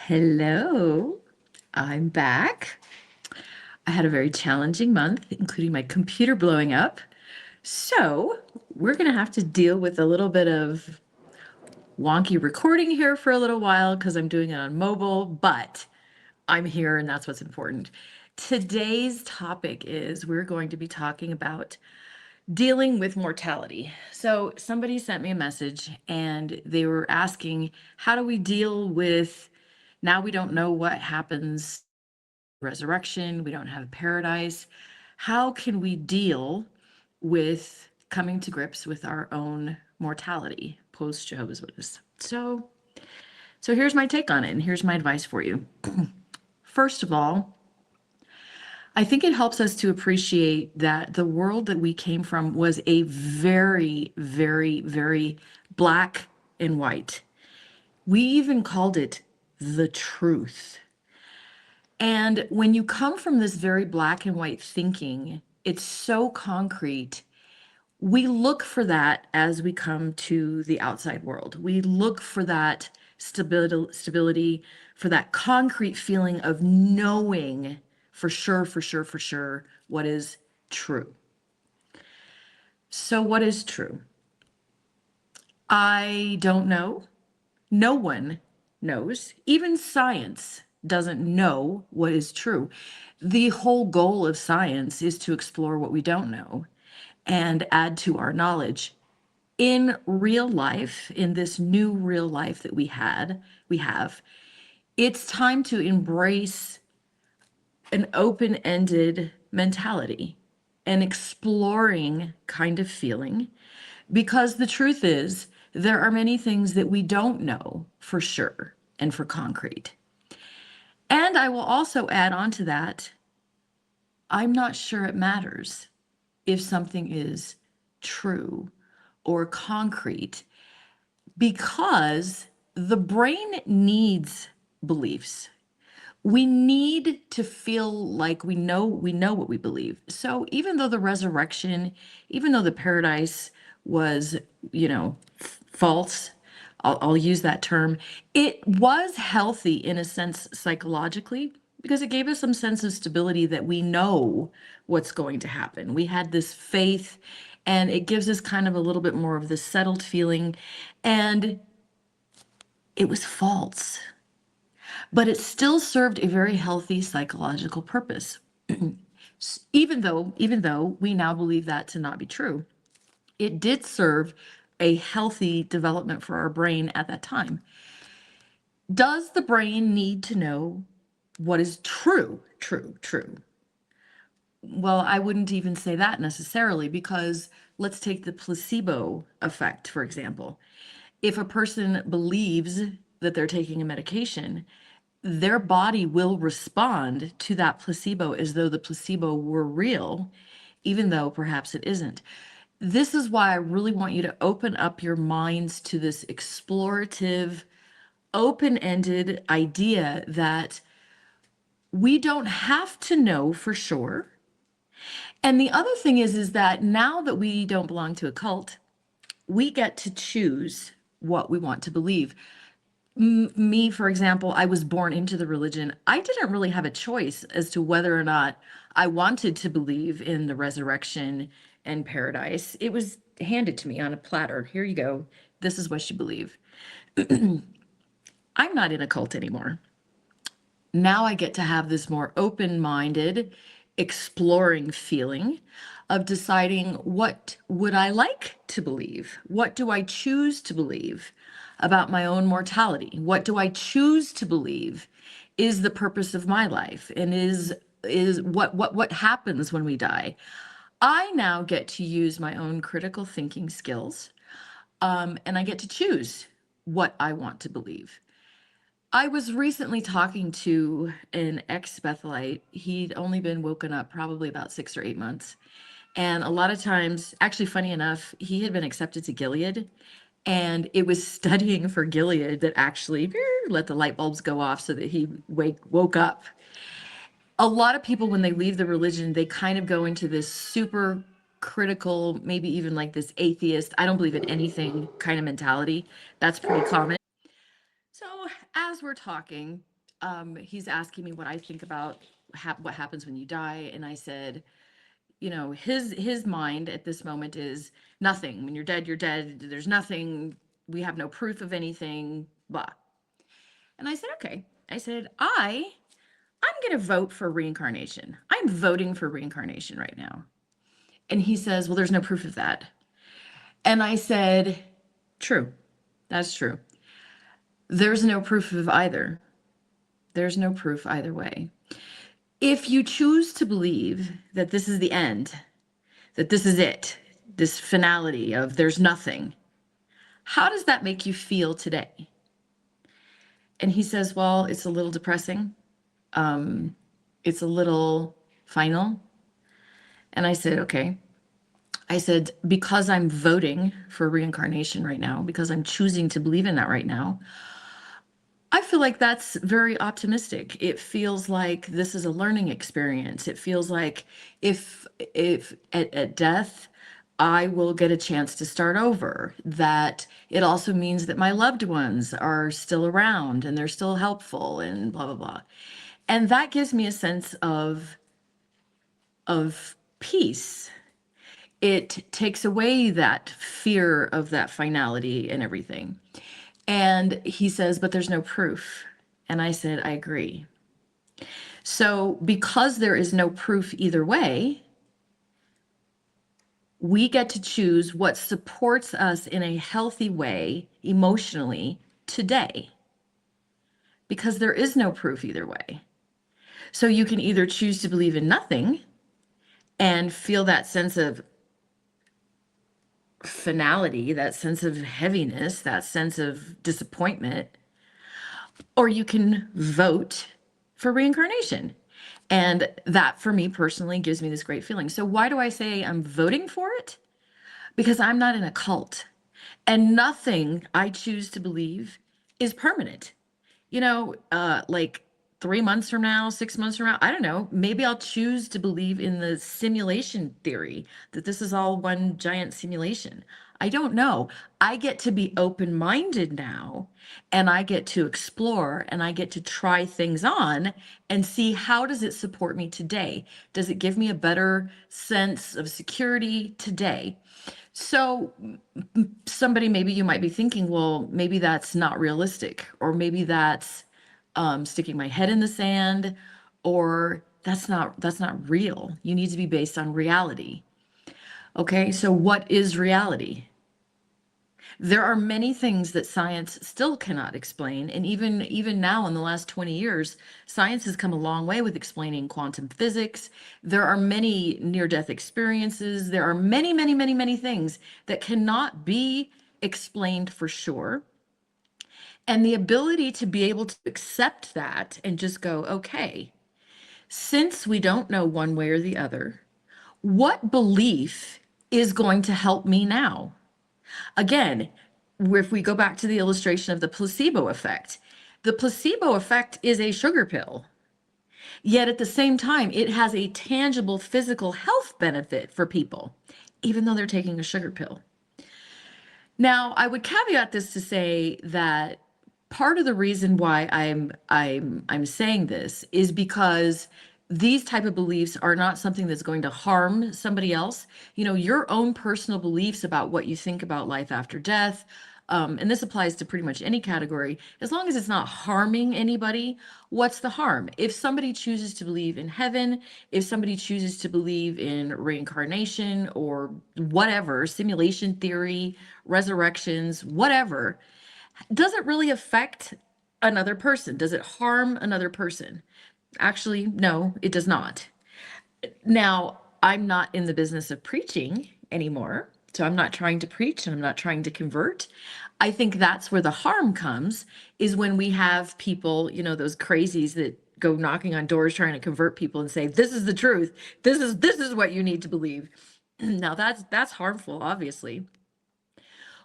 Hello, I'm back. I had a very challenging month, including my computer blowing up. So, we're going to have to deal with a little bit of wonky recording here for a little while because I'm doing it on mobile, but I'm here and that's what's important. Today's topic is we're going to be talking about dealing with mortality. So, somebody sent me a message and they were asking, how do we deal with now we don't know what happens resurrection, we don't have paradise. How can we deal with coming to grips with our own mortality post Jehovah's Witness? So here's my take on it, and here's my advice for you. First of all, I think it helps us to appreciate that the world that we came from was a very, very, very black and white. We even called it the truth. And when you come from this very black and white thinking, it's so concrete. We look for that as we come to the outside world. We look for that stability, for that concrete feeling of knowing for sure, for sure, for sure what is true. So, what is true? I don't know. No one knows. Even science doesn't know what is true. The whole goal of science is to explore what we don't know and add to our knowledge. In real life, in this new real life that we have, it's time to embrace an open-ended mentality, an exploring kind of feeling, because the truth is, there are many things that we don't know for sure and for concrete. And I will also add on to that, I'm not sure it matters if something is true or concrete, because the brain needs beliefs. We need to feel like we know what we believe. So even though the resurrection, even though the paradise was, false, I'll use that term, it was healthy in a sense psychologically because it gave us some sense of stability that we know what's going to happen. We had this faith and it gives us kind of a little bit more of this settled feeling. And it was false, but it still served a very healthy psychological purpose. Even though we now believe that to not be true, it did serve a healthy development for our brain at that time. Does the brain need to know what is true? True. Well, I wouldn't even say that necessarily, because let's take the placebo effect, for example. If a person believes that they're taking a medication, their body will respond to that placebo as though the placebo were real, even though perhaps it isn't. This is why I really want you to open up your minds to this explorative, open-ended idea that we don't have to know for sure. And the other thing is that now that we don't belong to a cult, we get to choose what we want to believe. Me, for example, I was born into the religion. I didn't really have a choice as to whether or not I wanted to believe in the resurrection and paradise. It was handed to me on a platter. Here you go. This is what you believe. I'm not in a cult anymore. Now I get to have this more open-minded, exploring feeling of deciding, what would I like to believe? What do I choose to believe about my own mortality? What do I choose to believe is the purpose of my life, and is what happens when we die? I now get to use my own critical thinking skills, and I get to choose what I want to believe. I was recently talking to an ex-Bethelite. He'd only been woken up probably about 6 or 8 months. And a lot of times, actually, funny enough, he had been accepted to Gilead. And it was studying for Gilead that actually let the light bulbs go off so that he woke up. A lot of people, when they leave the religion, they kind of go into this super critical, maybe even like this atheist, I don't believe in anything kind of mentality. That's pretty common. So as we're talking, he's asking me what I think about what happens when you die. And I said, his mind at this moment is nothing. When you're dead, you're dead. There's nothing. We have no proof of anything, blah. And I said, okay. I said, I'm going to vote for reincarnation. I'm voting for reincarnation right now. And he says, well, there's no proof of that. And I said, true. That's true. There's no proof of either. There's no proof either way. If you choose to believe that this is the end, that this is it, this finality of there's nothing, how does that make you feel today? And he says, well, it's a little depressing. It's a little final. And I said, okay. I said, because I'm voting for reincarnation right now, because I'm choosing to believe in that right now, I feel like that's very optimistic. It feels like this is a learning experience. It feels like if at death, I will get a chance to start over. That it also means that my loved ones are still around and they're still helpful and blah, blah, blah. And that gives me a sense of peace. It takes away that fear of that finality and everything. And he says, but there's no proof. And I said, I agree. So because there is no proof either way, we get to choose what supports us in a healthy way emotionally today. Because there is no proof either way. So you can either choose to believe in nothing and feel that sense of finality, that sense of heaviness, that sense of disappointment, or you can vote for reincarnation. And that for me personally gives me this great feeling. So why do I say I'm voting for it? Because I'm not in a cult and nothing I choose to believe is permanent. Like 3 months from now, 6 months from now, I don't know, maybe I'll choose to believe in the simulation theory, that this is all one giant simulation. I don't know. I get to be open-minded now, and I get to explore, and I get to try things on and see how does it support me today? Does it give me a better sense of security today? So somebody, maybe you might be thinking, well, maybe that's not realistic, or maybe that's sticking my head in the sand, or that's not real. You need to be based on reality. Okay, so what is reality? There are many things that science still cannot explain, and even now in the last 20 years, science has come a long way with explaining quantum physics. There are many near-death experiences. There are many, many, many, many things that cannot be explained for sure. And the ability to be able to accept that and just go, okay, since we don't know one way or the other, what belief is going to help me now? Again, if we go back to the illustration of the placebo effect, the placebo effect is a sugar pill. Yet at the same time, it has a tangible physical health benefit for people, even though they're taking a sugar pill. Now, I would caveat this to say that part of the reason why I'm saying this is because these type of beliefs are not something that's going to harm somebody else. Your own personal beliefs about what you think about life after death, and this applies to pretty much any category, as long as it's not harming anybody, what's the harm? If somebody chooses to believe in heaven, if somebody chooses to believe in reincarnation or whatever, simulation theory, resurrections, whatever, does it really affect another person? Does it harm another person? Actually, no, it does not. Now, I'm not in the business of preaching anymore, so I'm not trying to preach and I'm not trying to convert. I think that's where the harm comes, is when we have people, those crazies that go knocking on doors trying to convert people and say, this is the truth. This is what you need to believe. Now that's harmful, obviously.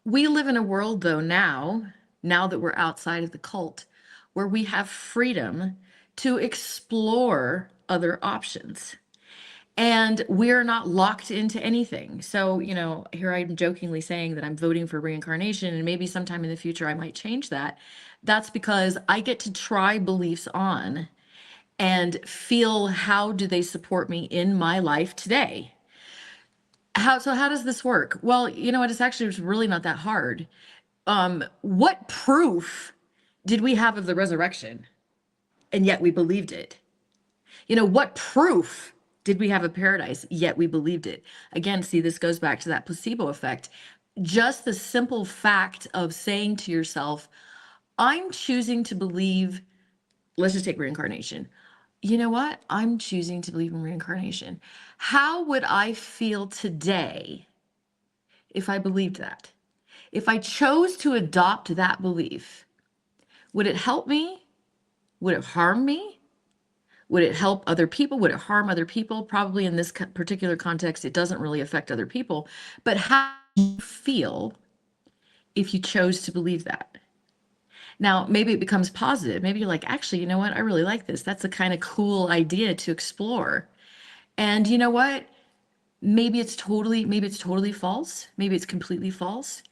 We live in a world, though, now that we're outside of the cult, where we have freedom to explore other options. And we're not locked into anything. So, here I'm jokingly saying that I'm voting for reincarnation, and maybe sometime in the future I might change that. That's because I get to try beliefs on and feel how do they support me in my life today. How does this work? Well, you know what? It's really not that hard. What proof did we have of the resurrection? And yet we believed it. What proof did we have of paradise? Yet we believed it. Again, see, this goes back to that placebo effect. Just the simple fact of saying to yourself, I'm choosing to believe, let's just take reincarnation. You know what? I'm choosing to believe in reincarnation. How would I feel today if I believed that? If I chose to adopt that belief, would it help me? Would it harm me? Would it help other people? Would it harm other people? Probably in this particular context, it doesn't really affect other people. But how do you feel if you chose to believe that? Now, maybe it becomes positive. Maybe you're like, actually, you know what? I really like this. That's a kind of cool idea to explore. And you know what? Maybe it's totally false. Maybe it's completely false.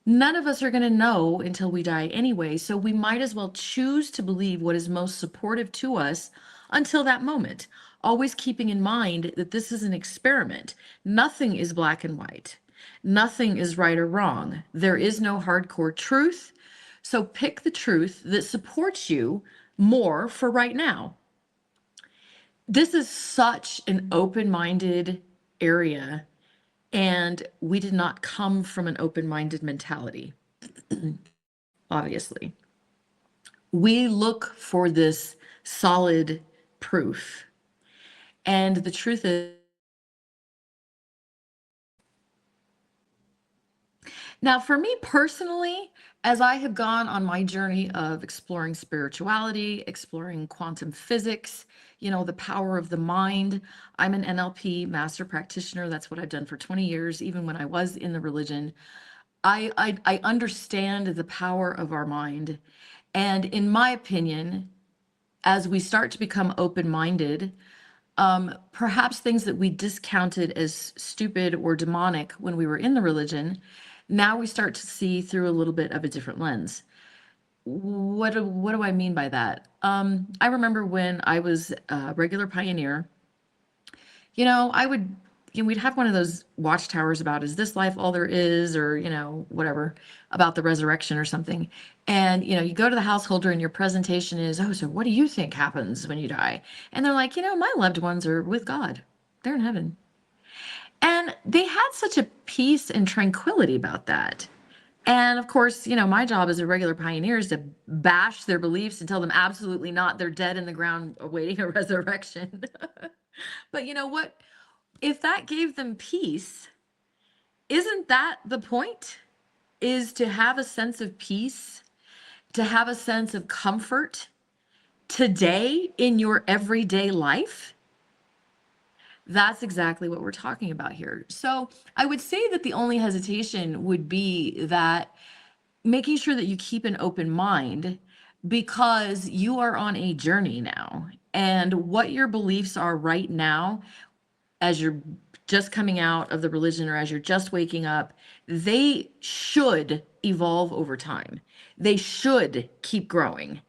None of us are going to know until we die anyway, so we might as well choose to believe what is most supportive to us until that moment. Always keeping in mind that this is an experiment. Nothing is black and white. Nothing is right or wrong. There is no hardcore truth. So pick the truth that supports you more for right now. This is such an open-minded area, and we did not come from an open-minded mentality, obviously. We look for this solid proof. And the truth is, now for me personally, as I have gone on my journey of exploring spirituality, exploring quantum physics, the power of the mind, I'm an NLP master practitioner. That's what I've done for 20 years, even when I was in the religion. I understand the power of our mind. And in my opinion, as we start to become open-minded, perhaps things that we discounted as stupid or demonic when we were in the religion, now we start to see through a little bit of a different lens. What do I mean by that? I remember when I was a regular pioneer, I would, we'd have one of those watchtowers about, is this life all there is, or, whatever, about the resurrection or something. And, you go to the householder and your presentation is, oh, so what do you think happens when you die? And they're like, my loved ones are with God. They're in heaven. And they had such a peace and tranquility about that. And of course, my job as a regular pioneer is to bash their beliefs and tell them absolutely not. They're dead in the ground awaiting a resurrection. But you know what? If that gave them peace, isn't that the point? Is to have a sense of peace, to have a sense of comfort today in your everyday life? That's exactly what we're talking about here. So I would say that the only hesitation would be that making sure that you keep an open mind, because you are on a journey now. And what your beliefs are right now, as you're just coming out of the religion or as you're just waking up, they should evolve over time. They should keep growing.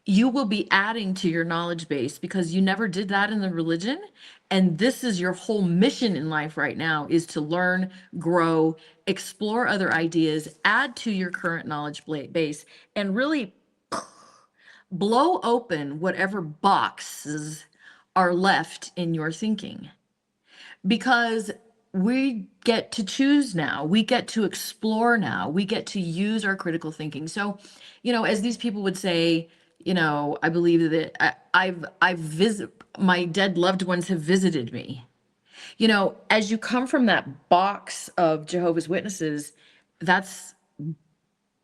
You will be adding to your knowledge base because you never did that in the religion. And this is your whole mission in life right now, is to learn, grow, explore other ideas, add to your current knowledge base, and really blow open whatever boxes are left in your thinking. Because we get to choose now, we get to explore now, we get to use our critical thinking. So, as these people would say, I believe that I've visited, my dead loved ones have visited me. As you come from that box of Jehovah's Witnesses, that's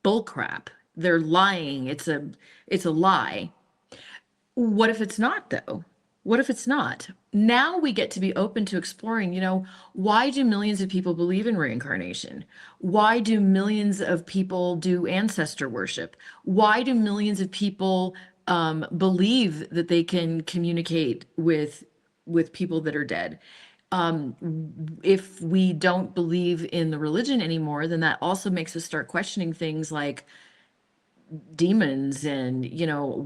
bullcrap. They're lying. It's a lie. What if it's not, though? What if it's not? Now we get to be open to exploring, why do millions of people believe in reincarnation? Why do millions of people do ancestor worship? Why do millions of people believe that they can communicate with with people that are dead. If we don't believe in the religion anymore, then that also makes us start questioning things like demons and,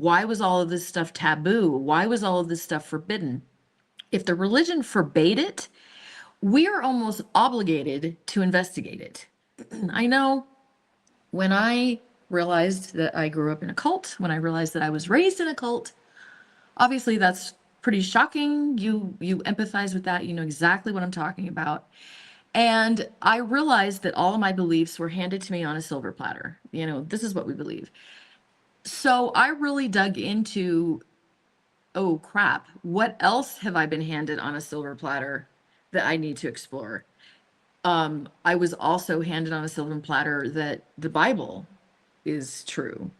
why was all of this stuff taboo? Why was all of this stuff forbidden? If the religion forbade it, we are almost obligated to investigate it. I know when I realized that I grew up in a cult, when I realized that I was raised in a cult, obviously that's pretty shocking. You empathize with that, you know exactly what I'm talking about. And I realized that all of my beliefs were handed to me on a silver platter. This is what we believe. So I really dug into, oh crap, what else have I been handed on a silver platter that I need to explore? I was also handed on a silver platter that the Bible is true.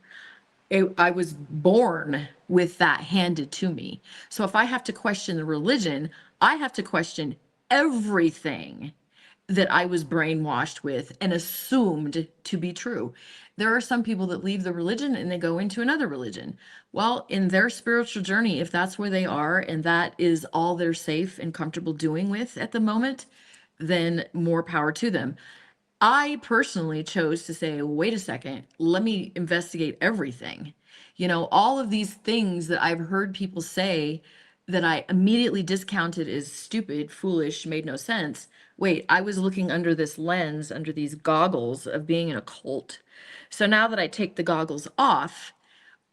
I was born with that handed to me. So if I have to question the religion, I have to question everything that I was brainwashed with and assumed to be true. There are some people that leave the religion and they go into another religion. Well, in their spiritual journey, if that's where they are and that is all they're safe and comfortable doing with at the moment, then more power to them. I personally chose to say, wait a second, let me investigate everything. All of these things that I've heard people say that I immediately discounted as stupid, foolish, made no sense. Wait, I was looking under this lens, under these goggles of being in a cult. So now that I take the goggles off,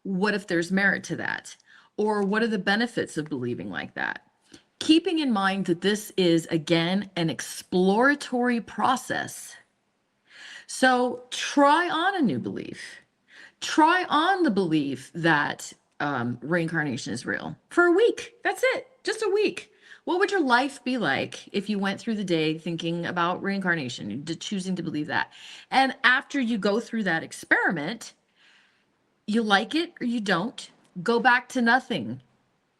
what if there's merit to that? Or what are the benefits of believing like that? Keeping in mind that this is, again, an exploratory process. So try on a new belief. Try on the belief that reincarnation is real for a week. That's it, just a week. What would your life be like if you went through the day thinking about reincarnation, choosing to believe that? And after you go through that experiment, you like it or you don't, go back to nothing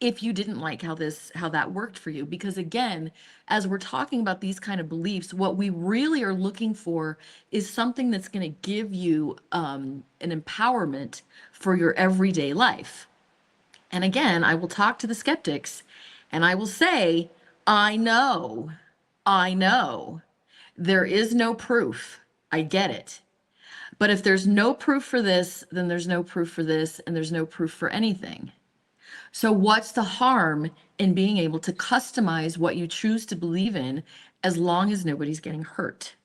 if you didn't like how that worked for you. Because again, as we're talking about these kind of beliefs, what we really are looking for is something that's going to give you an empowerment for your everyday life. And again, I will talk to the skeptics and I will say, I know there is no proof. I get it. But if there's no proof for this, then there's no proof for this, and there's no proof for anything. So what's the harm in being able to customize what you choose to believe in as long as nobody's getting hurt?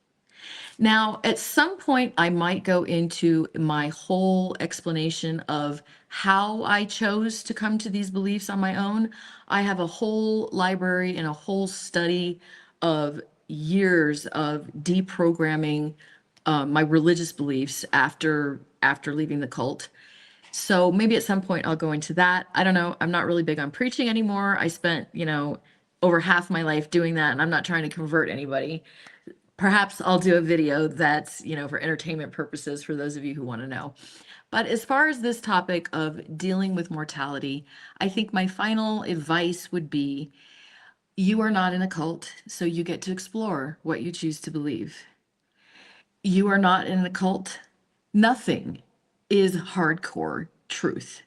Now, at some point, I might go into my whole explanation of how I chose to come to these beliefs on my own. I have a whole library and a whole study of years of deprogramming my religious beliefs after leaving the cult. So maybe at some point I'll go into that. I don't know. I'm not really big on preaching anymore. I spent, over half my life doing that, and I'm not trying to convert anybody. Perhaps I'll do a video that's, for entertainment purposes for those of you who want to know. But as far as this topic of dealing with mortality, I think my final advice would be you are not in a cult, so you get to explore what you choose to believe. You are not in a cult. Nothing is hardcore truth.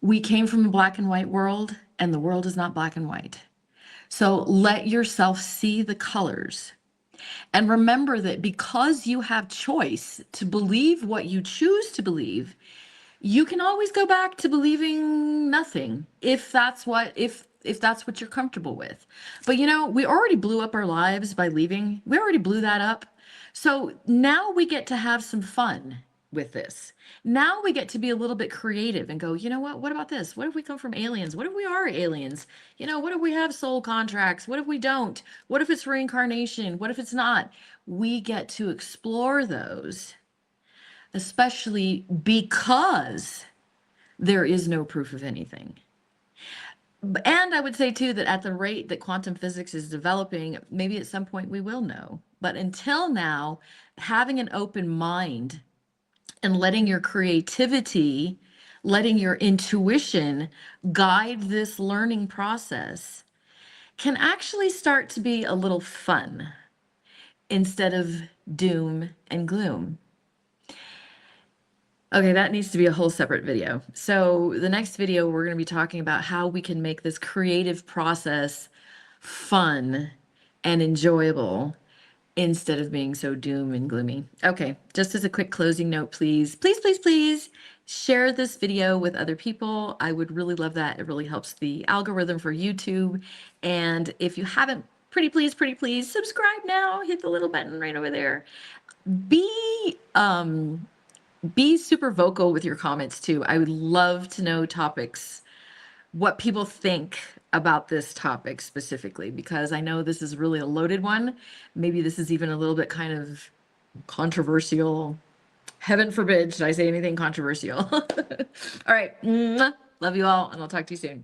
We came from a black and white world, and the world is not black and white. So let yourself see the colors. And remember that because you have choice to believe what you choose to believe, you can always go back to believing nothing if that's what you're comfortable with. But we already blew up our lives by leaving. We already blew that up. So now we get to have some fun with this. Now we get to be a little bit creative and go, you know what? What about this? What if we come from aliens? What if we are aliens? What if we have soul contracts? What if we don't? What if it's reincarnation? What if it's not? We get to explore those, especially because there is no proof of anything. And I would say too that at the rate that quantum physics is developing, maybe at some point we will know. But until now, having an open mind and letting your creativity, letting your intuition guide this learning process can actually start to be a little fun instead of doom and gloom. Okay, that needs to be a whole separate video. So the next video, we're going to be talking about how we can make this creative process fun and enjoyable instead of being so doom and gloomy. Okay, just as a quick closing note, please share this video with other people. I would really love that. It really helps the algorithm for YouTube. And if you haven't, pretty please subscribe now. Hit the little button right over there. Be be super vocal with your comments too. I would love to know topics, what people think about this topic specifically, because I know this is really a loaded one. Maybe this is even a little bit kind of controversial. Heaven forbid, should I say anything controversial? All right. Love you all, and I'll talk to you soon.